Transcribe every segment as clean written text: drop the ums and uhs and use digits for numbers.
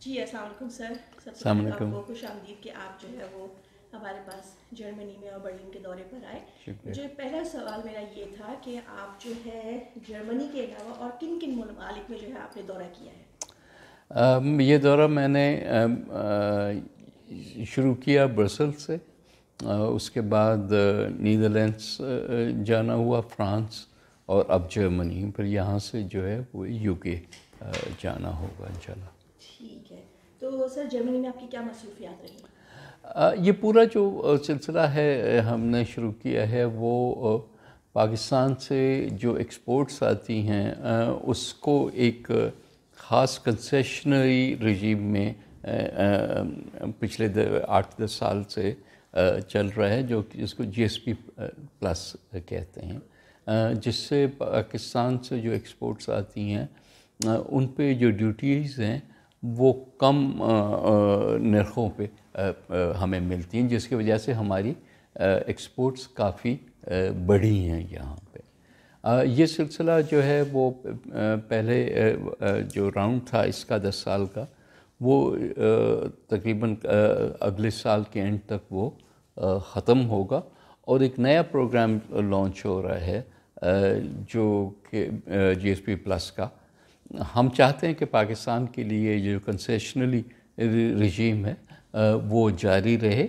جی السلام علیکم سر. سب سے السلام پہلے آپ علیکم. کو خوش آمدید کہ آپ جو ہے وہ ہمارے پاس جرمنی میں اور برلن کے دورے پر آئے. شکریہ. مجھے پہلا سوال میرا یہ تھا کہ آپ جو ہے جرمنی کے علاوہ اور کن کن ممالک میں جو ہے آپ نے دورہ کیا ہے؟ یہ دورہ میں نے شروع کیا برسل سے، اس کے بعد نیدرلینڈس جانا ہوا، فرانس، اور اب جرمنی، پھر یہاں سے جو ہے وہ یو کے جانا ہوگا انشاءاللہ. ٹھیک ہے. تو سر جرمنی میں آپ کی کیا مصروفیات رہی؟ یہ پورا جو سلسلہ ہے ہم نے شروع کیا ہے وہ پاکستان سے جو ایکسپورٹس آتی ہیں اس کو ایک خاص کنسیشنری رجیم میں پچھلے 8-10 سال سے چل رہا ہے، جو جس کو جی ایس پی پلس کہتے ہیں، جس سے پاکستان سے جو ایکسپورٹس آتی ہیں ان پہ جو ڈیوٹیز ہیں وہ کم نرخوں پہ ہمیں ملتی ہیں، جس کی وجہ سے ہماری ایکسپورٹس کافی بڑھی ہیں یہاں پہ. یہ سلسلہ جو ہے وہ پہلے جو راؤنڈ تھا اس کا 10 سال کا، وہ تقریباً اگلے سال کے اینڈ تک وہ ختم ہوگا، اور ایک نیا پروگرام لانچ ہو رہا ہے جو کہ جی ایس پی پلس کا. ہم چاہتے ہیں کہ پاکستان کے لیے جو کنسیشنلی رجیم ہے وہ جاری رہے،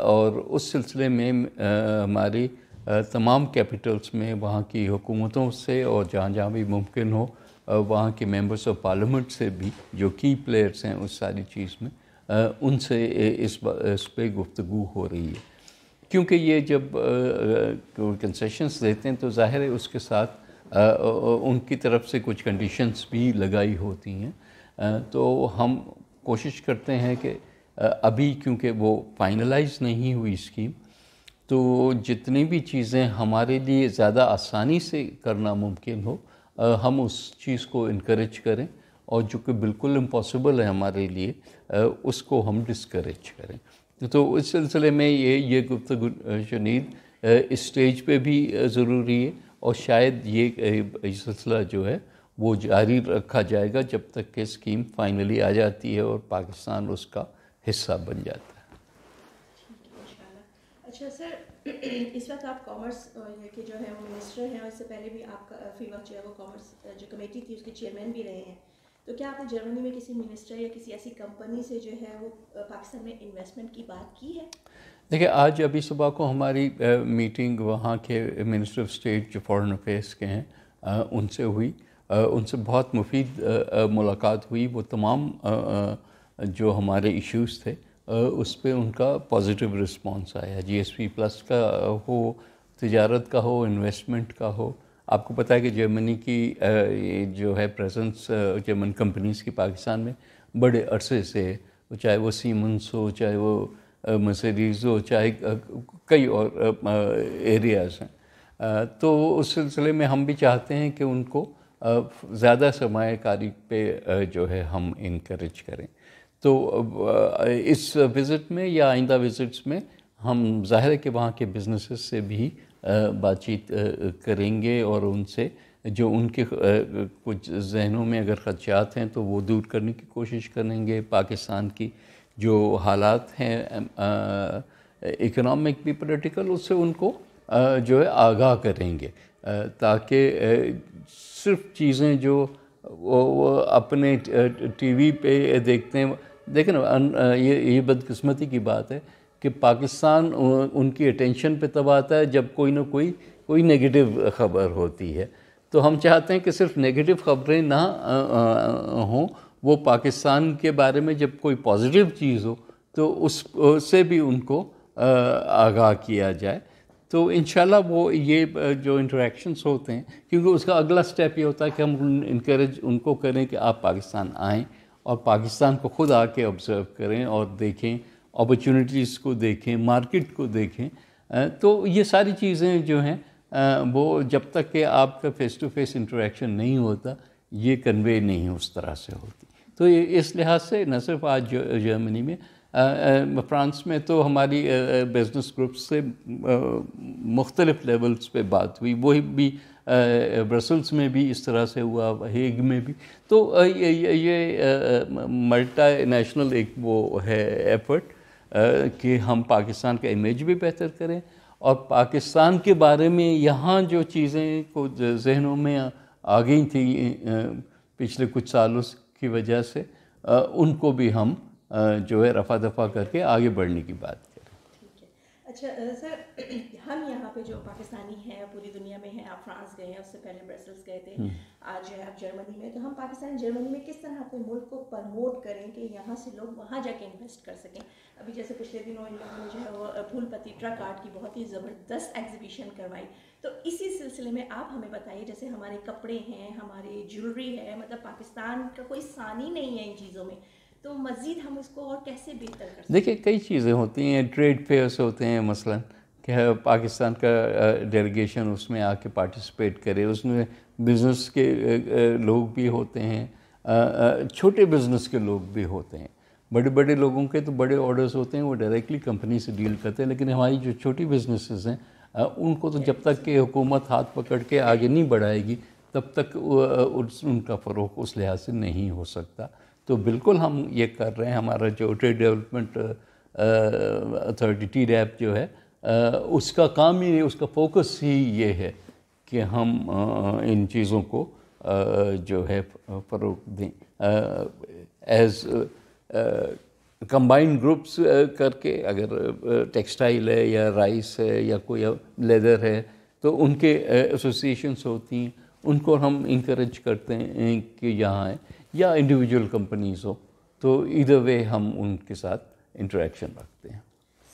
اور اس سلسلے میں ہماری تمام کیپٹلز میں وہاں کی حکومتوں سے اور جہاں جہاں بھی ممکن ہو وہاں کے ممبرس آف پارلیمنٹ سے بھی جو کی پلیئرز ہیں اس ساری چیز میں ان سے اس پہ گفتگو ہو رہی ہے. کیونکہ یہ جب کنسیشنز دیتے ہیں تو ظاہر ہے اس کے ساتھ ان کی طرف سے کچھ کنڈیشنز بھی لگائی ہوتی ہیں. تو ہم کوشش کرتے ہیں کہ ابھی کیونکہ وہ فائنلائز نہیں ہوئی اسکیم، تو جتنی بھی چیزیں ہمارے لیے زیادہ آسانی سے کرنا ممکن ہو ہم اس چیز کو انکریج کریں، اور جو کہ بالکل امپاسبل ہے ہمارے لیے اس کو ہم ڈسکریج کریں. تو اس سلسلے میں یہ گفتگو شنید اس سٹیج پہ بھی ضروری ہے، اور شاید یہ سلسلہ جو ہے وہ جاری رکھا جائے گا جب تک کہ اسکیم فائنلی آ جاتی ہے اور پاکستان اس کا حصہ بن جاتا ہے. ٹھیک ہے انشاءاللہ. اچھا سر، اس وقت آپ کامرس کے جو ہے وہ منسٹر ہیں، اور اس سے پہلے بھی آپ فی وقت جو ہے وہ کامرس جو کمیٹی تھی اس کے چیئرمین بھی رہے ہیں. تو کیا آپ نے جرمنی میں کسی منسٹر یا کسی ایسی کمپنی سے جو ہے وہ پاکستان میں انویسٹمنٹ کی بات کی ہے؟ دیکھیں، آج ابھی صبح کو ہماری میٹنگ وہاں کے منسٹر آف اسٹیٹ جو فارن افیئرس کے ہیں ان سے ہوئی. ان سے بہت مفید ملاقات ہوئی. وہ تمام جو ہمارے ایشوز تھے اس پہ ان کا پازیٹیو رسپانس آیا. جی ایس پی پلس کا ہو، تجارت کا ہو، انویسٹمنٹ کا ہو. آپ کو پتہ ہے کہ جرمنی کی جو ہے پریزنس جرمن کمپنیز کی پاکستان میں بڑے عرصے سے، چاہے وہ سیمنس ہو، چاہے وہ مرسیڈیز ہو، چاہے کئی اور ایریاز ہیں. تو اس سلسلے میں ہم بھی چاہتے ہیں کہ ان کو زیادہ سرمایہ کاری پہ جو ہے ہم انکریج کریں. تو اس وزٹ میں یا آئندہ وزٹس میں ہم ظاہر ہے کہ وہاں کے بزنسز سے بھی بات چیت کریں گے، اور ان سے جو ان کے کچھ ذہنوں میں اگر خدشات ہیں تو وہ دور کرنے کی کوشش کریں گے. پاکستان کی جو حالات ہیں اکنامک بھی، پولیٹیکل، اس سے ان کو جو ہے آگاہ کریں گے، تاکہ صرف چیزیں جو وہ اپنے ٹی وی پہ دیکھتے ہیں. دیکھیں نا، یہ بدقسمتی کی بات ہے کہ پاکستان ان کی اٹینشن پہ تب آتا ہے جب کوئی نہ کوئی نیگیٹو خبر ہوتی ہے. تو ہم چاہتے ہیں کہ صرف نیگیٹو خبریں نہ ہوں، وہ پاکستان کے بارے میں جب کوئی پازیٹیو چیز ہو تو اس سے بھی ان کو آگاہ کیا جائے. تو انشاءاللہ وہ یہ جو انٹریکشنز ہوتے ہیں، کیونکہ اس کا اگلا سٹیپ یہ ہوتا ہے کہ ہم انکریج ان کو کریں کہ آپ پاکستان آئیں اور پاکستان کو خود آ کے آبزرو کریں اور دیکھیں، اپرچونیٹیز کو دیکھیں، مارکیٹ کو دیکھیں. تو یہ ساری چیزیں جو ہیں وہ جب تک کہ آپ کا فیس ٹو فیس انٹریکشن نہیں ہوتا یہ کنوے نہیں اس طرح سے ہوتی. تو اس لحاظ سے نہ صرف آج جرمنی میں، فرانس میں تو ہماری بزنس گروپس سے مختلف لیولز پہ بات ہوئی. وہی بھی برسلس میں بھی اس طرح سے ہوا, ہیگ میں بھی. تو یہ ملٹی نیشنل ایک وہ ہے ایفرٹ کہ ہم پاکستان کا امیج بھی بہتر کریں, اور پاکستان کے بارے میں یہاں جو چیزیں کو ذہنوں میں آ گئی تھیں پچھلے کچھ سالوں کی وجہ سے, ان کو بھی ہم جو ہے رفع دفع کر کے آگے بڑھنے کی بات کریں. ٹھیک ہے. اچھا سر, ہم یہاں پہ جو پاکستانی ہیں پوری دنیا میں ہیں, آپ فرانس گئے ہیں, اس سے پہلے برسلس گئے تھے, آج جو ہے آپ جرمنی میں, تو ہم پاکستان جرمنی میں کس طرح اپنے ملک کو پروموٹ کریں کہ یہاں سے لوگ وہاں جا کے انویسٹ کر سکیں. ابھی جیسے پچھلے دنوں ان لوگوں نے جو ہے وہ پھول پتی ٹرک آرٹ کی بہت ہی زبردست ایگزیبیشن کروائی, تو اسی سلسلے میں آپ ہمیں بتائیے, جیسے ہمارے کپڑے ہیں, ہماری جیولری ہے, مطلب پاکستان کا کوئی ثانی نہیں ہے ان چیزوں میں, تو مزید ہم اس کو اور کیسے بہتر کر سکتے ہیں؟ دیکھیں کئی چیزیں ہوتی ہیں, ٹریڈ فیئرس ہوتے ہیں مثلا کہ پاکستان کا ڈیلیگیشن اس میں آ کے پارٹیسپیٹ کرے, اس میں بزنس کے لوگ بھی ہوتے ہیں, چھوٹے بزنس کے لوگ بھی ہوتے ہیں. بڑے بڑے لوگوں کے تو بڑے آرڈرز ہوتے ہیں, وہ ڈائریکٹلی کمپنی سے ڈیل کرتے ہیں, لیکن ہماری جو چھوٹی بزنسز ہیں ان کو تو جب تک کہ حکومت ہاتھ پکڑ کے آگے نہیں بڑھائے گی تب تک ان کا فروغ اس لحاظ سے نہیں ہو سکتا. تو بالکل ہم یہ کر رہے ہیں. ہمارا جو ٹریڈ ڈیولپمنٹ اتھارٹی ٹی ڈیپ جو ہے اس کا کام ہی, اس کا فوکس ہی یہ ہے کہ ہم ان چیزوں کو جو ہے فروغ دیں, ایز کمبائنڈ گروپس کر کے. اگر ٹیکسٹائل ہے یا رائس ہے یا کوئی لیدر ہے تو ان کے ایسوسیشنس ہوتی ہیں, ان کو ہم انکریج کرتے ہیں کہ یہاں آئیں, یا انڈیویجول کمپنیز ہو, تو ایدر وے ہم ان کے ساتھ انٹریکشن رکھتے ہیں.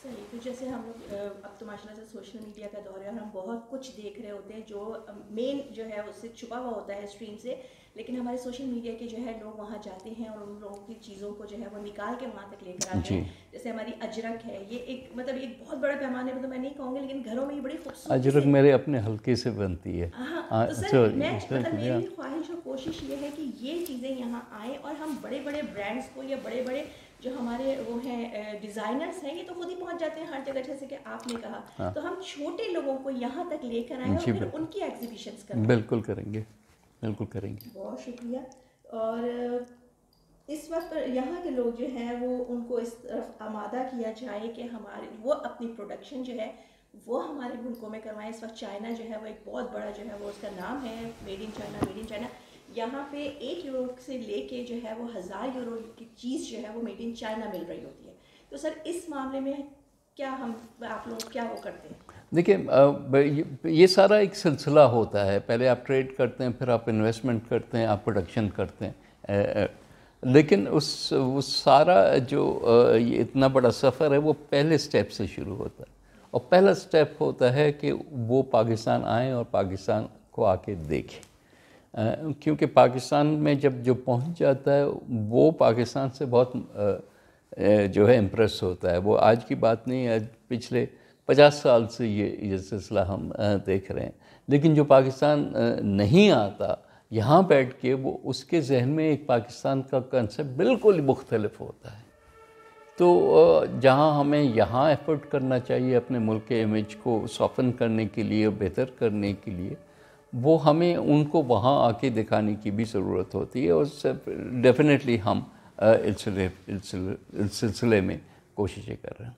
صحیح. تو جیسے ہم لوگ اب تو ماشاء اللہ سے سوشل میڈیا کا دور ہے, اور ہم بہت کچھ دیکھ رہے ہوتے ہیں جو مین جو ہے اس سے چھپا ہوا ہوتا ہے اسٹریم سے, لیکن ہمارے سوشل میڈیا کے جو ہے لوگ وہاں جاتے ہیں اور ان لوگوں کی چیزوں کو جو ہے وہ نکال کے وہاں تک لے کر آتے ہیں. جیسے ہماری اجرک ہے, یہ ایک مطلب ایک بہت بڑے پیمانے پہ تو میں نہیں کہوں گی, لیکن گھروں میں یہ بڑی خوبصورتی اجرک میرے اپنے حلقے سے بنتی ہے. ہاں, تو سر میری خواہش اور کوشش یہ ہے کہ یہ چیزیں یہاں آئیں, اور ہم بڑے بڑے برانڈس کو یا بڑے بڑے جو ہمارے وہ ہیں ڈیزائنرس ہیں, یہ تو خود ہی پہنچ جاتے ہیں ہر جگہ, جیسے کہ آپ نے کہا, تو ہم چھوٹے لوگوں کو یہاں تک لے کر آئیں اور پھر ان کی ایگزیبیشنس کریں. بالکل کریں گے, بالکل کریں گے. بہت شکریہ. اور اس وقت یہاں کے لوگ جو ہیں وہ ان کو اس طرف آمادہ کیا جائے کہ ہمارے وہ اپنی پروڈکشن جو ہے وہ ہمارے ملکوں میں کروائیں. اس وقت چائنا جو ہے وہ ایک بہت بڑا جو ہے وہ اس کا نام ہے, made in China, made in China. یہاں پہ 1 یورو سے لے کے جو ہے وہ 1000 یورو کی چیز جو ہے وہ میڈ ان چائنا مل رہی ہوتی ہے. تو سر اس معاملے میں کیا آپ لوگ کیا وہ کرتے ہیں؟ دیکھیں یہ سارا ایک سلسلہ ہوتا ہے. پہلے آپ ٹریڈ کرتے ہیں, پھر آپ انویسٹمنٹ کرتے ہیں, آپ پروڈکشن کرتے ہیں, لیکن وہ سارا جو یہ اتنا بڑا سفر ہے وہ پہلے سٹیپ سے شروع ہوتا ہے. اور پہلا سٹیپ ہوتا ہے کہ وہ پاکستان آئیں اور پاکستان کو آ کے دیکھیں, کیونکہ پاکستان میں جب جو پہنچ جاتا ہے وہ پاکستان سے بہت جو ہے امپریس ہوتا ہے. وہ آج کی بات نہیں ہے, پچھلے 50 سال سے یہ سلسلہ ہم دیکھ رہے ہیں. لیکن جو پاکستان نہیں آتا یہاں بیٹھ کے, وہ اس کے ذہن میں ایک پاکستان کا کنسیپٹ بالکل مختلف ہوتا ہے. تو جہاں ہمیں یہاں ایفرٹ کرنا چاہیے اپنے ملک کے امیج کو سافن کرنے کے لیے, بہتر کرنے کے لیے, وہ ہمیں ان کو وہاں آ کے دکھانے کی بھی ضرورت ہوتی ہے. اور ڈیفینیٹلی ہم اس سلسلے میں کوششیں کر رہے ہیں.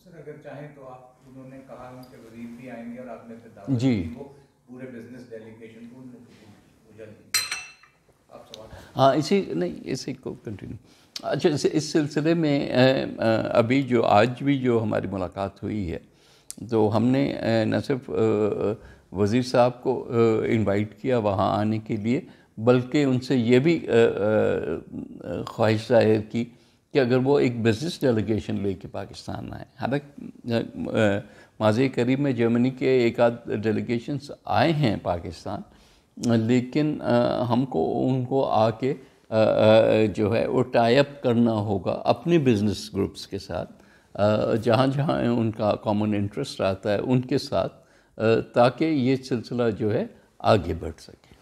سر اگر چاہیں تو آپ, انہوں نے کہا کہ وزیر بھی آئیں گے اور آپ نے پھر دعوت جی دی وہ پورے بزنس ڈیلیگیشن کو آپ سوال. ہاں اسی کو کنٹینیو. اچھا, اس سلسلے میں ابھی جو آج بھی جو ہماری ملاقات ہوئی ہے, تو ہم نے نہ صرف وزیر صاحب کو انوائٹ کیا وہاں آنے کے لیے, بلکہ ان سے یہ بھی خواہش ظاہر کی کہ اگر وہ ایک بزنس ڈیلیگیشن لے کے پاکستان آئیں. حالانکہ ماضی قریب میں جرمنی کے ایک آدھ ڈیلیگیشنز آئے ہیں پاکستان, لیکن ہم کو ان کو آ کے جو ہے وہ ٹائی اپ کرنا ہوگا اپنے بزنس گروپس کے ساتھ, جہاں جہاں ان کا کامن انٹرسٹ آتا ہے ان کے ساتھ, تاکہ یہ سلسلہ جو ہے آگے بڑھ سکے.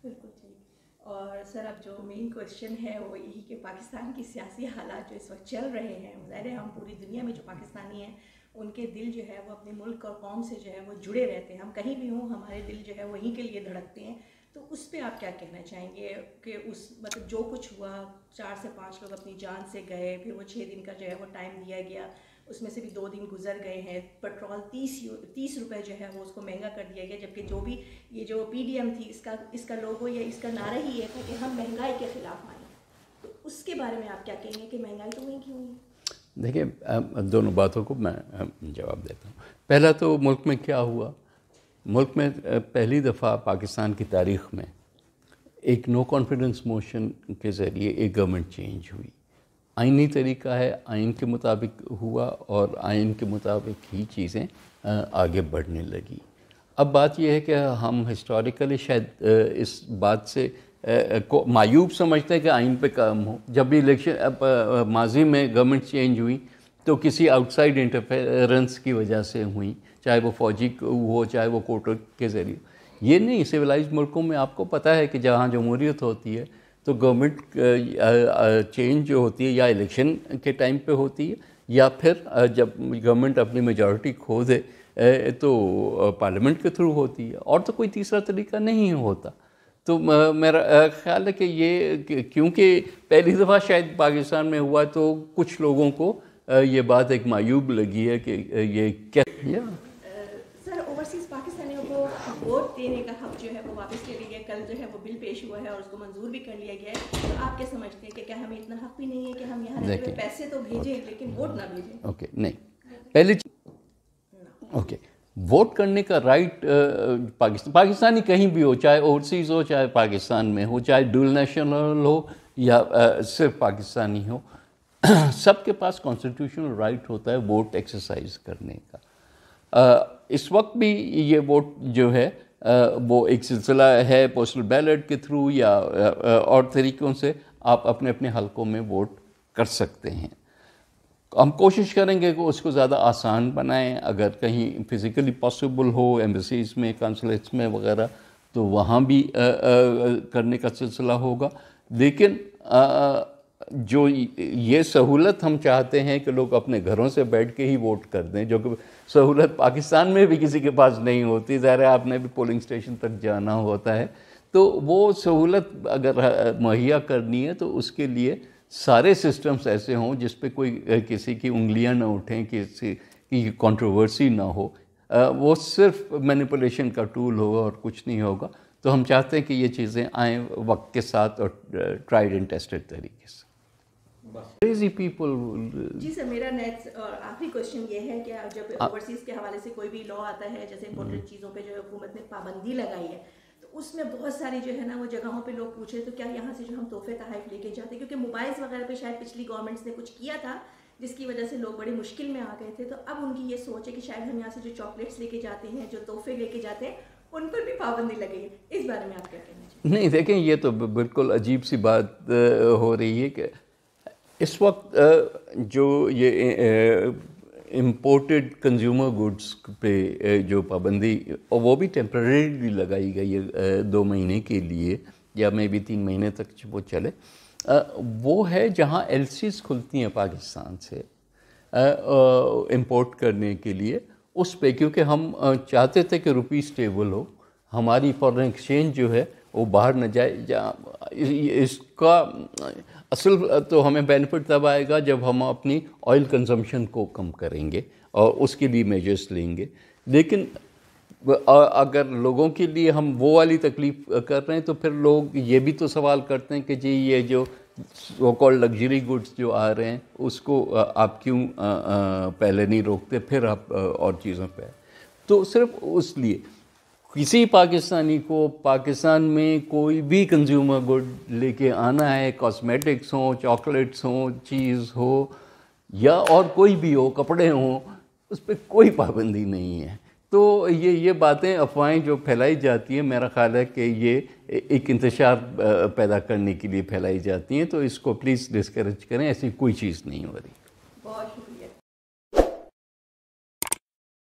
بالکل ٹھیک. اور سر اب جو مین کویشچن ہے وہ یہی کہ پاکستان کی سیاسی حالات جو اس وقت چل رہے ہیں, ظاہر ہے ہم پوری دنیا میں جو پاکستانی ہیں ان کے دل جو ہے وہ اپنے ملک اور قوم سے جو ہے وہ جڑے رہتے ہیں. ہم کہیں بھی ہوں ہمارے دل جو ہے وہیں کے لیے دھڑکتے ہیں. تو اس پہ آپ کیا کہنا چاہیں گے کہ اس مطلب جو کچھ ہوا 4 سے 5 لوگ اپنی جان سے گئے, پھر وہ 6 دن کا جو ہے وہ ٹائم دیا گیا, اس میں سے بھی 2 دن گزر گئے ہیں, پیٹرول 30 روپے جو ہے وہ اس کو مہنگا کر دیا گیا, جبکہ جو بھی یہ جو PDM تھی اس کا لوگو یا اس کا نعرہ ہی یہ تھا کہ ہم مہنگائی کے خلاف آئیں. تو اس کے بارے میں آپ کیا کہیں گے کہ مہنگائی تو ہوئی کیوں ہوئی؟ دیکھیں دونوں باتوں کو میں جواب دیتا ہوں. پہلا تو ملک میں کیا ہوا, ملک میں پہلی دفعہ پاکستان کی تاریخ میں ایک نو کانفیڈنس موشن کے ذریعے ایک گورنمنٹ چینج ہوئی. آئینی طریقہ ہے, آئین کے مطابق ہوا اور آئین کے مطابق ہی چیزیں آگے بڑھنے لگی. اب بات یہ ہے کہ ہم ہسٹوریکلی شاید اس بات سے کو معیوب سمجھتے ہیں کہ آئین پہ کام ہو. جب بھی الیکشن ماضی میں گورنمنٹ چینج ہوئی تو کسی آؤٹ سائڈ انٹرفیرنس کی وجہ سے ہوئیں, چاہے وہ فوجی ہو چاہے وہ کوٹر کے ذریعے. یہ نہیں, سویلائزڈ ملکوں میں آپ کو پتہ ہے کہ جہاں جمہوریت ہوتی ہے تو گورنمنٹ چینج جو ہوتی ہے یا الیکشن کے ٹائم پہ ہوتی ہے یا پھر جب گورنمنٹ اپنی میجورٹی کھو دے تو پارلیمنٹ کے تھرو ہوتی ہے, اور تو کوئی تیسرا طریقہ نہیں ہوتا. تو میرا خیال ہے کہ یہ کیونکہ پہلی دفعہ شاید پاکستان میں ہوا تو کچھ لوگوں کو یہ بات ایک معیوب لگی ہے کہ یہ کیا. سر اوورسیز پاکستانیوں کو ووٹ دینے کا حق جو ہے وہ واپس لے لیا گیا. کل جو ہے وہ بل پیش ہوا ہے اور اس کو منظور بھی کر لیا گیا ہے. تو آپ کیا سمجھتے ہیں کہ کیا ہمیں اتنا حق بھی نہیں ہے کہ ہم یہاں رہتے ہوئے پیسے تو بھیجیں لیکن ووٹ نہ بھیجیں؟ اوکے, نہیں, پہلے اوکے, ووٹ کرنے کا رائٹ پاکستانی کہیں بھی ہو, چاہے اوورسیز ہو چاہے پاکستان میں ہو, چاہے ڈول نیشنل ہو یا صرف پاکستانی ہو, سب کے پاس کانسٹیٹیوشنل رائٹ ہوتا ہے ووٹ ایکسرسائز کرنے کا. اس وقت بھی یہ ووٹ جو ہے وہ ایک سلسلہ ہے پوسٹل بیلٹ کے تھرو یا اور طریقوں سے آپ اپنے اپنے حلقوں میں ووٹ کر سکتے ہیں. ہم کوشش کریں گے کہ اس کو زیادہ آسان بنائیں. اگر کہیں فزیکلی پاسبل ہو ایمبیسیز میں, کانسولیٹس میں وغیرہ, تو وہاں بھی کرنے کا سلسلہ ہوگا. لیکن جو یہ سہولت ہم چاہتے ہیں کہ لوگ اپنے گھروں سے بیٹھ کے ہی ووٹ کر دیں, جو کہ سہولت پاکستان میں بھی کسی کے پاس نہیں ہوتی. ظاہر ہے آپ نے بھی پولنگ اسٹیشن تک جانا ہوتا ہے. تو وہ سہولت اگر مہیا کرنی ہے تو اس کے لیے سارے سسٹمز ایسے ہوں جس پہ کوئی کسی کی انگلیاں نہ اٹھیں, کسی کی کنٹروورسی نہ ہو. وہ صرف مینیپولیشن کا ٹول ہوگا اور کچھ نہیں ہوگا. تو ہم چاہتے ہیں کہ یہ چیزیں آئیں وقت کے ساتھ اور ٹرائیڈ اینڈ ٹیسٹڈ طریقے سے. Crazy people. جی سر, میرا نیکسٹ اور آخری کوشچن یہ ہے کہ جب اوورسیز کے حوالے سے کوئی بھی لا آتا ہے, جیسے امپورٹنٹ چیزوں پہ جو حکومت نے پابندی لگائی ہے, تو اس میں بہت ساری جو ہے نا وہ جگہوں پہ لوگ پوچھے تو کیا یہاں سے جو ہم تحفے تحائف لے کے جاتے, کیونکہ موبائلس وغیرہ پہ شاید پچھلی گورنمنٹس نے کچھ کیا تھا جس کی وجہ سے لوگ بڑی مشکل میں آ گئے تھے. تو اب ان کی یہ سوچ ہے کہ شاید ہم یہاں سے جو چاکلیٹس لے کے جاتے ہیں, جو تحفے لے کے جاتے ہیں, ان پر بھی پابندی لگی ہے. اس بارے میں آپ کیا کہنا چاہیں؟ نہیں, دیکھیں یہ تو بالکل عجیب سی بات ہو رہی ہے کہ اس وقت جو یہ امپورٹڈ کنزیومر گڈس پہ جو پابندی, اور وہ بھی ٹیمپرریلی لگائی گئی ہے 2 مہینے کے لیے یا میں بھی 3 مہینے تک وہ چلے, وہ ہے جہاں LCs کھلتی ہیں پاکستان سے امپورٹ کرنے کے لیے. اس پہ کیونکہ ہم چاہتے تھے کہ روپی اسٹیبل ہو, ہماری فارن ایکسچینج جو ہے وہ باہر نہ جائے. اس کا اصل تو ہمیں بینیفٹ تب آئے گا جب ہم اپنی آئل کنزمپشن کو کم کریں گے اور اس کے لیے میجرز لیں گے. لیکن اگر لوگوں کے لیے ہم وہ والی تکلیف کر رہے ہیں تو پھر لوگ یہ بھی تو سوال کرتے ہیں کہ جی یہ جو سو کالڈ لگژری گڈس جو آ رہے ہیں اس کو آپ کیوں پہلے نہیں روکتے, پھر آپ اور چیزوں پہ. تو صرف اس لیے کسی پاکستانی کو پاکستان میں کوئی بھی کنزیومر گڈ لے کے آنا ہے, کاسمیٹکس ہوں, چاکلیٹس ہوں, چیز ہو یا اور کوئی بھی ہو, کپڑے ہوں, اس پہ کوئی پابندی نہیں ہے. تو یہ باتیں افواہیں جو پھیلائی جاتی ہیں, میرا خیال ہے کہ یہ ایک انتشار پیدا کرنے کے لیے پھیلائی جاتی ہیں. تو اس کو پلیز ڈسکریج کریں, ایسی کوئی چیز نہیں ہو رہی.